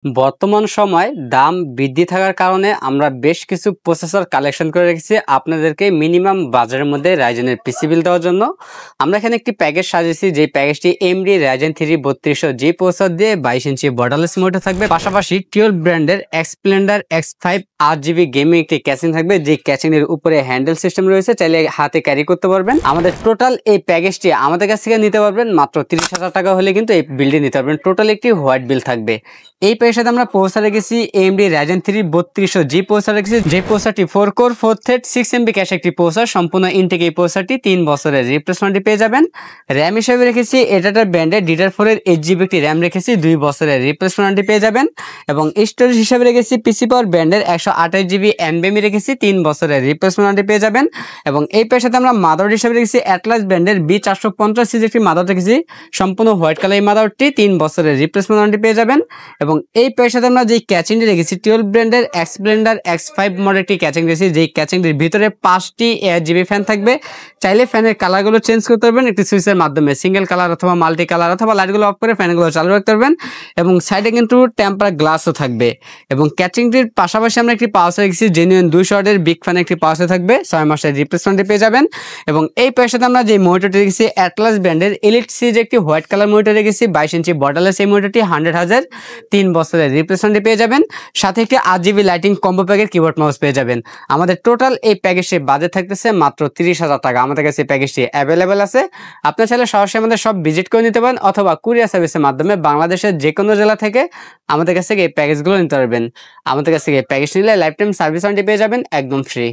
বর্তমান সময়ে দাম বৃদ্ধি থাকার কারণে আমরা বেশ কিছু প্রসেসর কালেকশন করে রেখেছি আপনাদেরকে মিনিমাম বাজারের মধ্যে রাইজেনের পিসি বিল দেওয়ার জন্য। আমরা এখানে একটি প্যাকেজ সাজিয়েছি, যে প্যাকেজটি এমডি রাইজেন 3 3200G প্রসেসর দিয়ে 22 ইঞ্চি বর্ডারলেস মোডে থাকবে। পাশাপাশি 12 ব্র্যান্ডের এক্সপ্লেন্ডার X5 8GB গেমিং একটি ক্যাচিং থাকবে, যে ক্যাচিং এর উপরে হ্যান্ডেল সিস্টেম রয়েছে, চাইলে হাতে ক্যারি করতে পারবেন। আমাদের টোটাল এই প্যাকেজটি আমাদের কাছ থেকে নিতে পারবেন মাত্র 30,000 টাকা হলে কিন্তু এই বিলটি নিতে পারবেন। টোটাল একটি হোয়াইট বিল থাকবে। এই প্যাকেজের সাথে আমরা প্রসেসর রেখেছি AMD Ryzen 3 3200G প্রসেসর রেখেছি, যে প্রসেসরটি 4 কোর 4 থ্রেড 6MB ক্যাশ একটি প্রসেসর। সম্পূর্ণ ইনটেক এই প্রসেসরটি 3 বছরের রিপ্লেসমেন্টটি পেয়ে যাবেন। র্যাম হিসেবে রেখেছি এটাটার ব্র্যান্ডের DDR4 এর 8GB একটি র্যাম রেখেছি, 2 বছরের রিপ্লেসমেন্টটি পেয়ে যাবেন। এবং স্টোরেজ হিসেবে রেখেছি PC পাওয়ার ব্র্যান্ডের 128GB NVMe রেখেছি, 3 বছরের রিপ্লেসমেন্টটি পেয়ে যাবেন। এবং এই প্যাকেজের সাথে আমরা মাদারবোর্ড হিসেবে রেখেছি অ্যাটলাস ব্র্যান্ডের B450 সিরিজ একটি মাদারবোর্ড রেখেছি, সম্পূর্ণ হোয়াইট কালার এই মাদারবোর্ডটি 3 বছরের রিপ্লেসমেন্টটি পেয়ে যাবেন। এবং এই প্যাকেজের সাথে আমরা যে ক্যাচিংটি রেখেছি 12 ব্র্যান্ডের এক্সপ্লেন্ডার X5 মডেল একটি ক্যাচিং রেখেছি, যেই ক্যাচিংটির ভিতরে 5টি ARGB ফ্যান থাকবে। চাইলে ফ্যানের কালারগুলো চেঞ্জ করতে পারবেন একটি সুইচের মাধ্যমে, সিঙ্গেল কালার অথবা মাল্টি কালার, অথবা লাইটগুলো অফ করে ফ্যানগুলো চালু রাখতে পারবেন। এবং সাইডে কিন্তু টেম্পার গ্লাসও থাকবে। এবং ক্যাচিংটির পাশাপাশি আমরা একটি পাওয়ার রেখেছি, জেনুইন 200 ওয়াটের বিগ ফ্যান একটি পাওয়ার থাকবে, 6 মাসের রিপ্লেসমেন্টটি পেয়ে যাবেন। এবং এই প্যাকেজের সাথে আমরা যে মনিটরটি রেখেছি অ্যাটলাস ব্র্যান্ডের এলিট সিরিজ একটি হোয়াইট কালার মনিটর রেখেছি, 22 ইঞ্চি বর্ডারলেস এই মনিটরটি 100,000 3 বছরের রিপ্লেসমেন্টটি পেয়ে যাবেন। সাথে একটি 8GB লাইটিং কম্বো প্যাকের কিবোর্ড মাউস পেয়ে যাবেন। আমাদের টোটাল এই প্যাকেজে বাজেট থাকতেছে মাত্র 30,000 টাকা। আমাদের কাছে এই প্যাকেজটি অ্যাভেলেবেল আছে। আপনার চাইলে সরাসরি আমাদের সব ভিজিট করে নিতে পারেন, অথবা কুরিয়ার সার্ভিসের মাধ্যমে বাংলাদেশের যে কোনো জেলা থেকে আমাদের কাছ থেকে এই প্যাকেজগুলো নিতে পারবেন। আমাদের কাছ থেকে এই প্যাকেজ নিলে লাইফ টাইম সার্ভিস ওয়ারেন্টি পেয়ে যাবেন একদম ফ্রি।